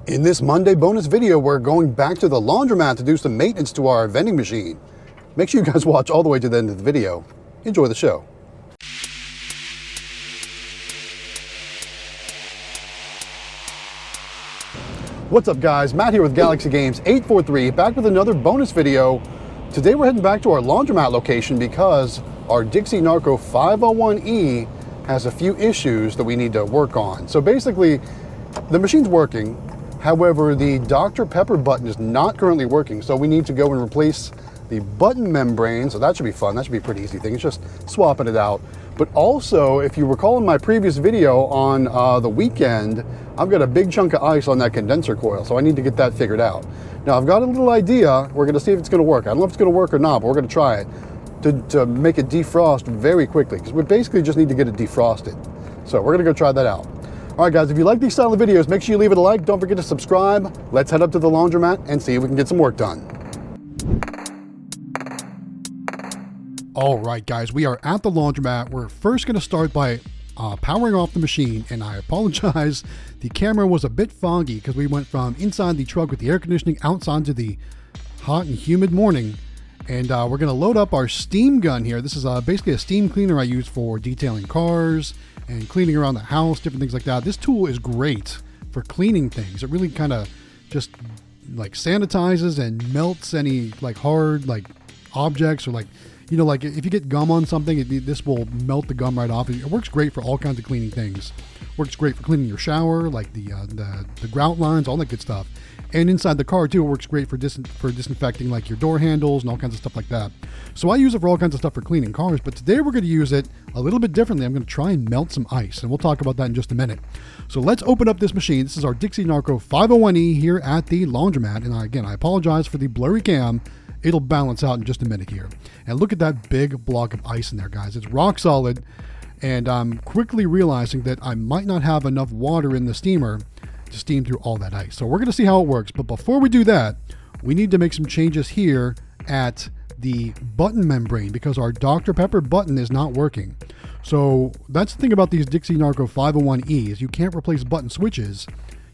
In this Monday bonus video, we're going back to the laundromat to do some maintenance to our vending machine. Make sure you guys watch all the way to the end of the video. Enjoy the show. What's up guys, Matt here with Galaxy Games 843, back with another bonus video. Today we're heading back to our laundromat location because our Dixie Narco 501e has a few issues that we need to work on. So basically, the machine's working. However, the Dr. Pepper button is not currently working, so we need to go and replace the button membrane. So that should be fun. That should be a pretty easy thing. It's just swapping it out. But also, if you recall in my previous video on the weekend, I've got a big chunk of ice on that condenser coil, so I need to get that figured out. Now, I've got a little idea. We're going to see if it's going to work. I don't know if it's going to work or not, but we're going to try it to make it defrost very quickly, because we basically just need to get it defrosted. So we're going to go try that out. All right, guys, if you like these style of videos, make sure you leave it a like. Don't forget to subscribe. Let's head up to the laundromat and see if we can get some work done. All right, guys, we are at the laundromat. We're first going to start by powering off the machine, and I apologize. The camera was a bit foggy because we went from inside the truck with the air conditioning outside to the hot and humid morning. And we're going to load up our steam gun here. This is basically a steam cleaner I use for detailing cars and cleaning around the house, different things like that. This tool is great for cleaning things. It really kind of just like sanitizes and melts any like hard like objects, or like, you know, like if you get gum on something, this will melt the gum right off. It works great for all kinds of cleaning things. Works great for cleaning your shower, like the grout lines, all that good stuff. And inside the car too, it works great for disinfecting like your door handles and all kinds of stuff like that. So I use it for all kinds of stuff for cleaning cars, but today we're going to use it a little bit differently. I'm going to try and melt some ice, and we'll talk about that in just a minute. So let's open up this machine. This is our Dixie Narco 501e here at the laundromat. And again, I apologize for the blurry cam. It'll balance out in just a minute here. And look at that big block of ice in there, guys. It's rock solid. And I'm quickly realizing that I might not have enough water in the steamer to steam through all that ice. So we're going to see how it works. But before we do that, we need to make some changes here at the button membrane because our Dr. Pepper button is not working. So that's the thing about these Dixie Narco 501es. You can't replace button switches.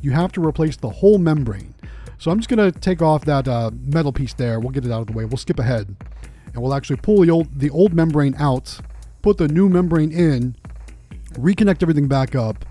You have to replace the whole membrane. So I'm just going to take off that metal piece there. We'll get it out of the way. We'll skip ahead. And we'll actually pull the old membrane out, put the new membrane in, reconnect everything back up,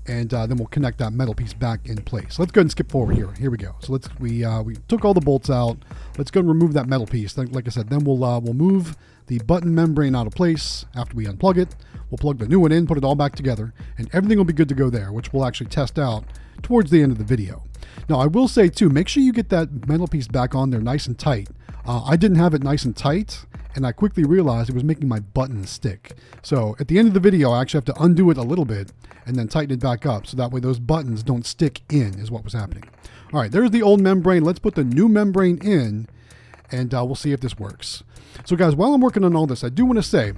and then we'll connect that metal piece back in place. So let's go ahead and skip forward here. Here we go. So we took all the bolts out. Let's go and remove that metal piece. Like I said, then we'll move the button membrane out of place after we unplug it. We'll plug the new one in, put it all back together, and everything will be good to go there, which we'll actually test out towards the end of the video. Now, I will say too, make sure you get that metal piece back on there nice and tight. I didn't have it nice and tight, and I quickly realized it was making my button stick. So at the end of the video, I actually have to undo it a little bit and then tighten it back up, so that way those buttons don't stick in, is what was happening. All right, there's the old membrane. Let's put the new membrane in, and we'll see if this works. So guys, while I'm working on all this, I do want to say,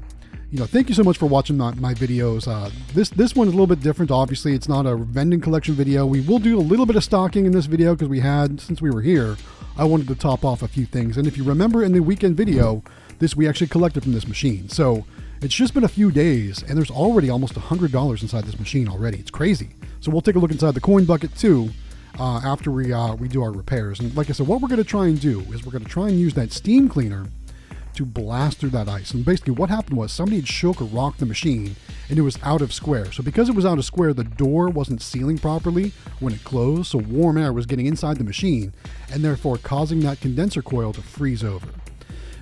you know, thank you so much for watching my videos. This one is a little bit different. Obviously, it's not a vending collection video. We will do a little bit of stocking in this video because since we were here, I wanted to top off a few things. And if you remember in the weekend video, we actually collected from this machine. So it's just been a few days, and there's already almost $100 inside this machine already. It's crazy. So we'll take a look inside the coin bucket too after we do our repairs. And like I said, what we're going to try and do is we're going to try and use that steam cleaner to blast through that ice. And basically what happened was somebody had shook or rocked the machine and it was out of square. So because it was out of square, the door wasn't sealing properly when it closed, so warm air was getting inside the machine and therefore causing that condenser coil to freeze over.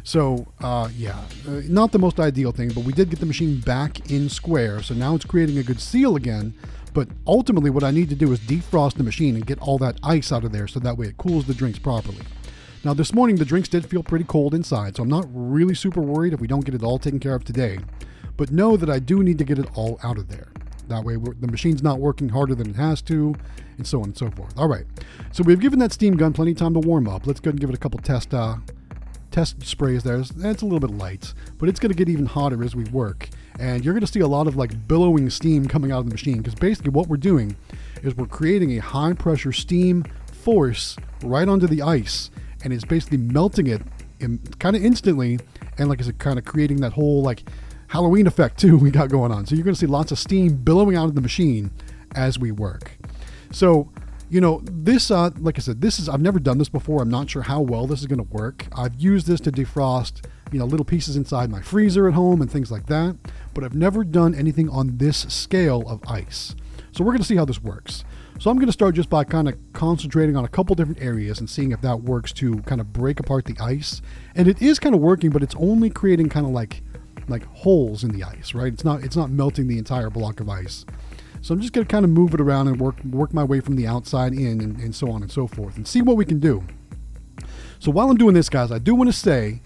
So not the most ideal thing, but we did get the machine back in square, so now it's creating a good seal again. But ultimately what I need to do is defrost the machine and get all that ice out of there so that way it cools the drinks properly. Now this morning the drinks did feel pretty cold inside, so I'm not really super worried if we don't get it all taken care of today. But know that I do need to get it all out of there. That way the machine's not working harder than it has to, and so on and so forth. All right, so we've given that steam gun plenty of time to warm up. Let's go ahead and give it a couple test sprays there. That's a little bit light, but it's going to get even hotter as we work. And you're going to see a lot of like billowing steam coming out of the machine, because basically what we're doing is we're creating a high pressure steam force right onto the ice, and it's basically melting it kind of instantly, and like I said, kind of creating that whole like Halloween effect too we got going on. So you're going to see lots of steam billowing out of the machine as we work. So You know, this, like I said, I've never done this before. I'm not sure how well this is going to work. I've used this to defrost, you know, little pieces inside my freezer at home and things like that, but I've never done anything on this scale of ice. So we're going to see how this works. So I'm going to start just by kind of concentrating on a couple different areas and seeing if that works to kind of break apart the ice. And it is kind of working, but it's only creating kind of like holes in the ice, right? It's not melting the entire block of ice. So I'm just going to kind of move it around and work my way from the outside in and so on and so forth and see what we can do. So while I'm doing this, guys, I do want to say,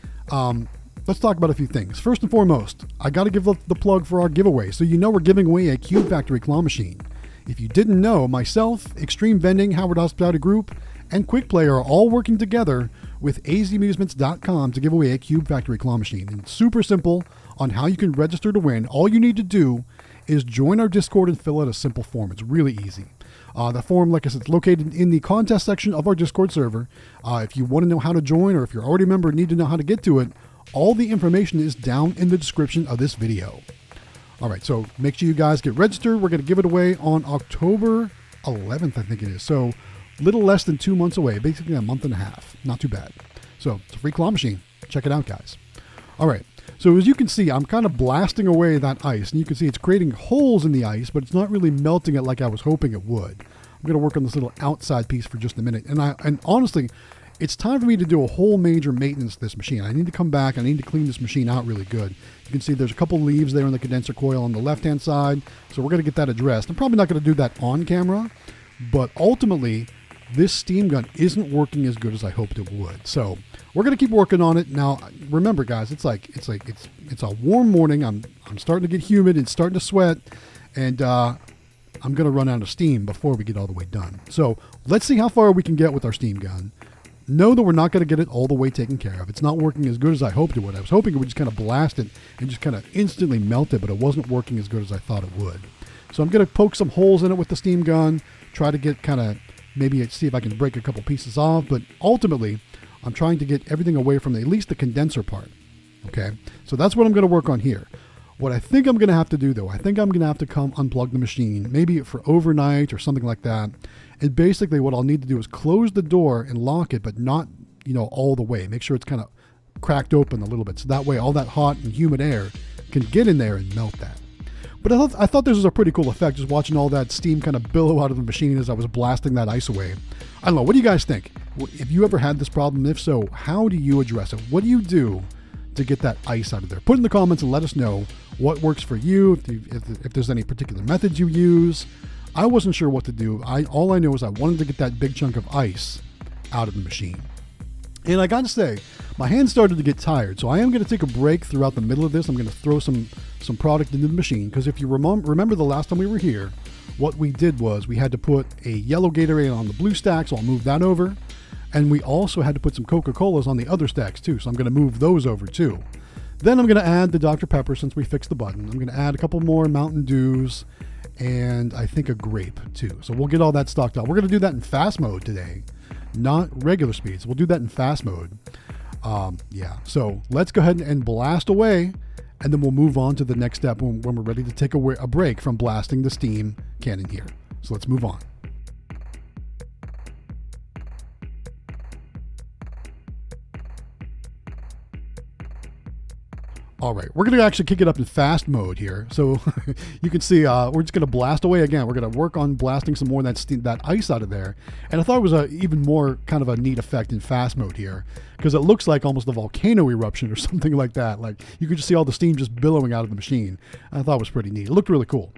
let's talk about a few things. First and foremost, I got to give the plug for our giveaway. So you know we're giving away a Cube Factory claw machine. If you didn't know, myself, Extreme Vending, Howard Hospitality Group, and Quick Play are all working together with azamusements.com to give away a Cube Factory claw machine. And it's super simple on how you can register to win. All you need to do is join our Discord and fill out a simple form. It's really easy. The form, like I said, is located in the contest section of our Discord server. If you want to know how to join, or if you're already a member and need to know how to get to it, all the information is down in the description of this video. All right, so make sure you guys get registered. We're going to give it away on October 11th, I think it is. So a little less than 2 months away, basically a month and a half. Not too bad. So it's a free claw machine. Check it out, guys. All right. So as you can see, I'm kind of blasting away that ice, and you can see it's creating holes in the ice, but it's not really melting it like I was hoping it would. I'm going to work on this little outside piece for just a minute. And honestly, it's time for me to do a whole major maintenance to this machine. I need to come back. I need to clean this machine out really good. You can see there's a couple leaves there in the condenser coil on the left-hand side, so we're going to get that addressed. I'm probably not going to do that on camera, but ultimately, this steam gun isn't working as good as I hoped it would. So we're going to keep working on it. Now, remember, guys, it's a warm morning. I'm starting to get humid. It's starting to sweat, and I'm going to run out of steam before we get all the way done. So let's see how far we can get with our steam gun. Know that we're not going to get it all the way taken care of. It's not working as good as I hoped it would. I was hoping it would just kind of blast it and just kind of instantly melt it, but it wasn't working as good as I thought it would. So I'm going to poke some holes in it with the steam gun, try to get kind of maybe see if I can break a couple pieces off, but ultimately I'm trying to get everything away from at least the condenser part. Okay, so that's what I'm going to work on here. What I think I'm going to have to do, though, I think I'm going to have to come unplug the machine, maybe for overnight or something like that. And basically what I'll need to do is close the door and lock it, but not, you know, all the way. Make sure it's kind of cracked open a little bit, so that way all that hot and humid air can get in there and melt that. But I thought this was a pretty cool effect, just watching all that steam kind of billow out of the machine as I was blasting that ice away. I don't know, what do you guys think? If you ever had this problem, if so, how do you address it? What do you do to get that ice out of there? Put in the comments and let us know what works for you, if there's any particular methods you use. I wasn't sure what to do. All I know is I wanted to get that big chunk of ice out of the machine. And I got to say, my hands started to get tired, so I am going to take a break throughout the middle of this. I'm going to throw some product into the machine, because if you remember the last time we were here, what we did was we had to put a yellow Gatorade on the blue stack, so I'll move that over. And we also had to put some Coca-Colas on the other stacks too, so I'm going to move those over too. Then I'm going to add the Dr. Pepper since we fixed the button. I'm going to add a couple more Mountain Dews and I think a grape too. So we'll get all that stocked up. We're going to do that in fast mode today, not regular speeds. We'll do that in fast mode. Yeah, so let's go ahead and blast away, and then we'll move on to the next step when we're ready to take a break from blasting the steam cannon here. So let's move on. All right, we're going to actually kick it up in fast mode here. So you can see we're just going to blast away again. We're going to work on blasting some more of that ice out of there. And I thought it was even more kind of a neat effect in fast mode here, because it looks like almost a volcano eruption or something like that. Like you could just see all the steam just billowing out of the machine. I thought it was pretty neat. It looked really cool.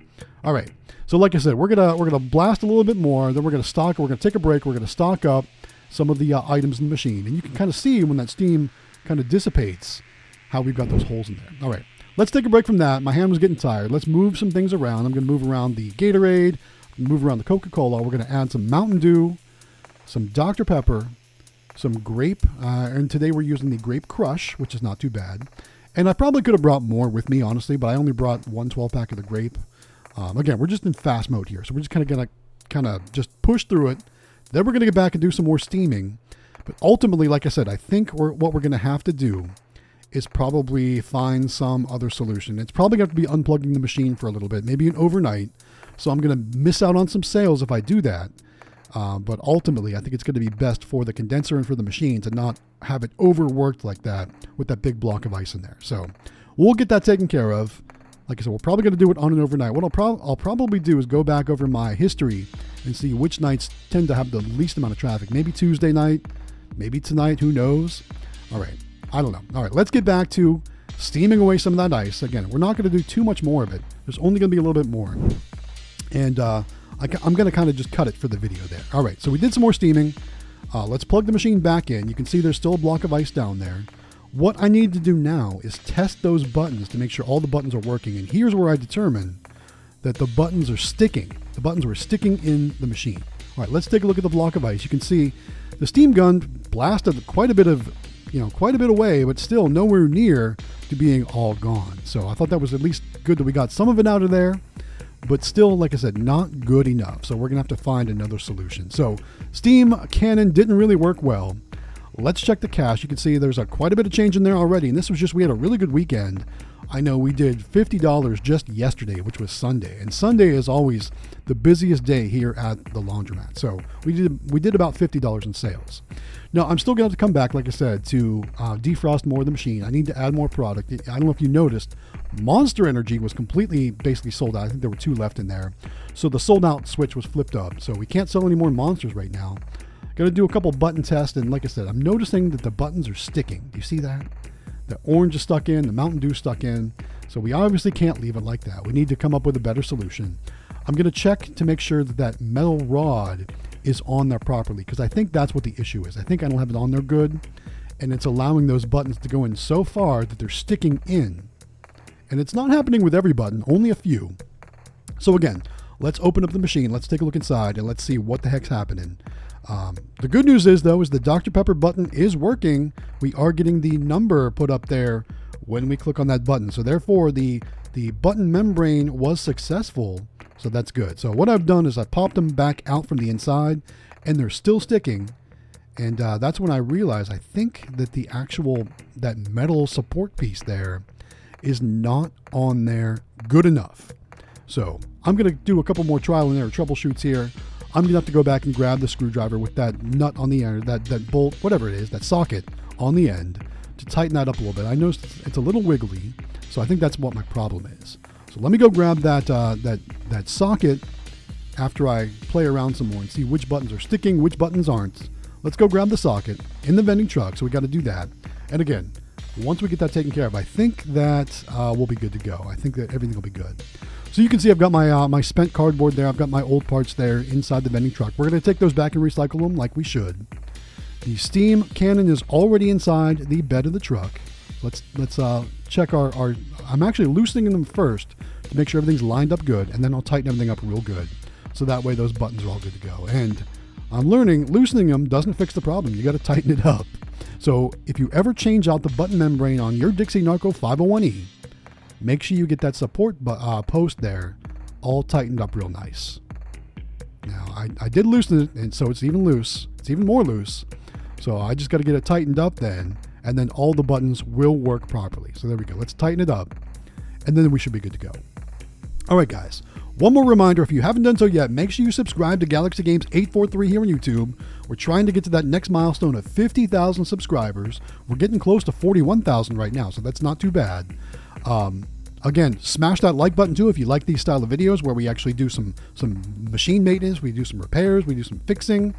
All right, so like I said, we're gonna blast a little bit more. Then we're going to take a break. We're going to stock up some of the items in the machine. And you can kind of see when that steam kind of dissipates how we've got those holes in there. All right, let's take a break from that. My hand was getting tired. Let's move some things around. I'm going to move around the Gatorade, move around the Coca-Cola. We're going to add some Mountain Dew, some Dr. Pepper, some grape, and today we're using the Grape Crush, which is not too bad. And I probably could have brought more with me, honestly, but I only brought one 12-pack of the grape. Again, we're just in fast mode here, so we're just kind of going to just push through it. Then we're going to get back and do some more steaming. But ultimately, like I said, I think what we're going to have to do is probably find some other solution. It's probably going to be unplugging the machine for a little bit, maybe an overnight. So I'm going to miss out on some sales if I do that. But ultimately, I think it's going to be best for the condenser and for the machine to not have it overworked like that with that big block of ice in there. So we'll get that taken care of. Like I said, we're probably going to do it on and overnight. What I'll probably do is go back over my history and see which nights tend to have the least amount of traffic. Maybe Tuesday night, maybe tonight, who knows? All right, I don't know. All right, let's get back to steaming away some of that ice. Again, we're not going to do too much more of it. There's only going to be a little bit more. And I'm going to kind of just cut it for the video there. All right, so we did some more steaming. Let's plug the machine back in. You can see there's still a block of ice down there. What I need to do now is test those buttons to make sure all the buttons are working. And here's where I determine that the buttons are sticking. The buttons were sticking in the machine. All right, let's take a look at the block of ice. You can see the steam gun blasted quite a bit away, but still nowhere near to being all gone. So I thought that was at least good that we got some of it out of there, but still, like I said, not good enough. So we're gonna have to find another solution. So steam cannon didn't really work well. Let's check the cache. You can see there's quite a bit of change in there already. And this was just, we had a really good weekend. I know we did $50 just yesterday, which was Sunday. And Sunday is always the busiest day here at the laundromat. So we did about $50 in sales. Now, I'm still going to have to come back, like I said, to defrost more of the machine. I need to add more product. I don't know if you noticed, Monster Energy was basically sold out. I think there were 2 left in there. So the sold out switch was flipped up. So we can't sell any more monsters right now. Got to do a couple button tests. And like I said, I'm noticing that the buttons are sticking. Do you see that? The orange is stuck in, the Mountain Dew stuck in. So we obviously can't leave it like that. We need to come up with a better solution. I'm going to check to make sure that that metal rod is on there properly, because I think that's what the issue is. I think I don't have it on there good, and it's allowing those buttons to go in so far that they're sticking in. And it's not happening with every button, only a few. So again, let's open up the machine. Let's take a look inside and let's see what the heck's happening. The good news is, though, is the Dr. Pepper button is working. We are getting the number put up there when we click on that button. So therefore, the button membrane was successful. So that's good. So what I've done is I popped them back out from the inside, and they're still sticking. And that's when I realized I think that that metal support piece there is not on there good enough. So I'm going to do a couple more trial and error troubleshoots here. I'm going to have to go back and grab the screwdriver with that nut on the end, that bolt, whatever it is, that socket on the end, to tighten that up a little bit. I noticed it's a little wiggly, so I think that's what my problem is. So let me go grab that socket after I play around some more and see which buttons are sticking, which buttons aren't. Let's go grab the socket in the vending truck, so we got to do that. And again, once we get that taken care of, I think that we'll be good to go. I think that everything will be good. So you can see I've got my spent cardboard there. I've got my old parts there inside the vending truck. We're going to take those back and recycle them like we should. The steam cannon is already inside the bed of the truck. Let's check our I'm actually loosening them first to make sure everything's lined up good, and then I'll tighten everything up real good. So that way those buttons are all good to go. And I'm learning loosening them doesn't fix the problem. You got to tighten it up. So if you ever change out the button membrane on your Dixie Narco 501e, make sure you get that support post there all tightened up real nice. Now, I did loosen it, and so it's even loose. It's even more loose. So I just got to get it tightened up then, and then all the buttons will work properly. So there we go. Let's tighten it up, and then we should be good to go. All right, guys. One more reminder, if you haven't done so yet, make sure you subscribe to Galaxy Games 843 here on YouTube. We're trying to get to that next milestone of 50,000 subscribers. We're getting close to 41,000 right now, so that's not too bad. Again, smash that like button too if you like these style of videos where we actually do some machine maintenance, we do some repairs, we do some fixing.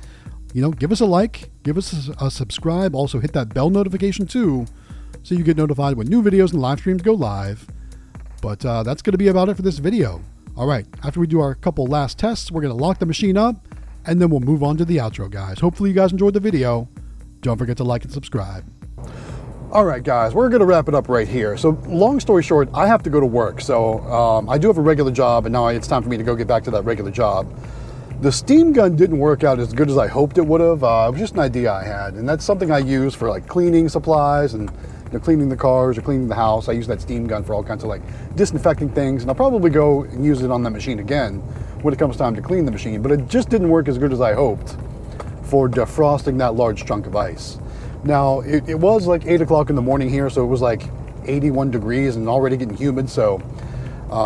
You know, give us a like, give us a subscribe. Also hit that bell notification too, so you get notified when new videos and live streams go live. But that's going to be about it for this video. All right, after we do our couple last tests, we're going to lock the machine up, and then we'll move on to the outro, guys. Hopefully you guys enjoyed the video. Don't forget to like and subscribe. All right, guys, we're going to wrap it up right here. So long story short, I have to go to work. So I do have a regular job, and now it's time for me to go get back to that regular job. The steam gun didn't work out as good as I hoped it would have. It was just an idea I had, and that's something I use for like cleaning supplies and cleaning the cars or cleaning the house. I use that steam gun for all kinds of like disinfecting things, and I'll probably go and use it on that machine again when it comes time to clean the machine. But it just didn't work as good as I hoped for defrosting that large chunk of ice. Now, it was like 8 o'clock in the morning here, so it was like 81 degrees and already getting humid, so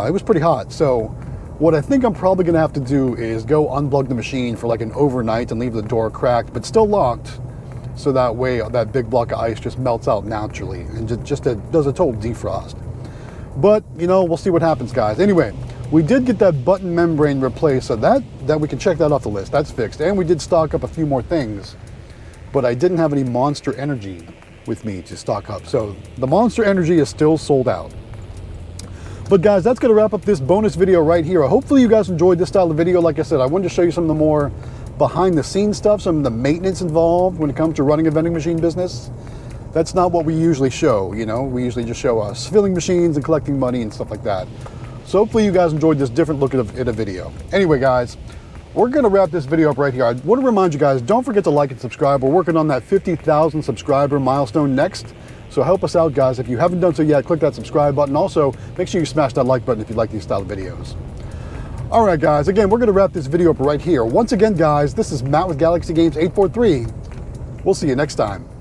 it was pretty hot. So What I think I'm probably going to have to do is go unplug the machine for like an overnight and leave the door cracked, but still locked, so that way that big block of ice just melts out naturally and just does a total defrost. But, you know, we'll see what happens, guys. Anyway, we did get that button membrane replaced, so that we can check that off the list. That's fixed. And we did stock up a few more things, but I didn't have any Monster Energy with me to stock up. So the Monster Energy is still sold out. But guys, that's going to wrap up this bonus video right here. Hopefully you guys enjoyed this style of video. Like I said, I wanted to show you some of the more behind the scenes stuff, some of the maintenance involved when it comes to running a vending machine business. That's not what we usually show, you know. We usually just show us filling machines and collecting money and stuff like that. So hopefully you guys enjoyed this different look at a video. Anyway, guys, we're going to wrap this video up right here. I want to remind you guys, don't forget to like and subscribe. We're working on that 50,000 subscriber milestone next. So help us out, guys. If you haven't done so yet, click that subscribe button. Also, make sure you smash that like button if you like these style of videos. All right, guys. Again, we're going to wrap this video up right here. Once again, guys, this is Matt with Galaxy Games 843. We'll see you next time.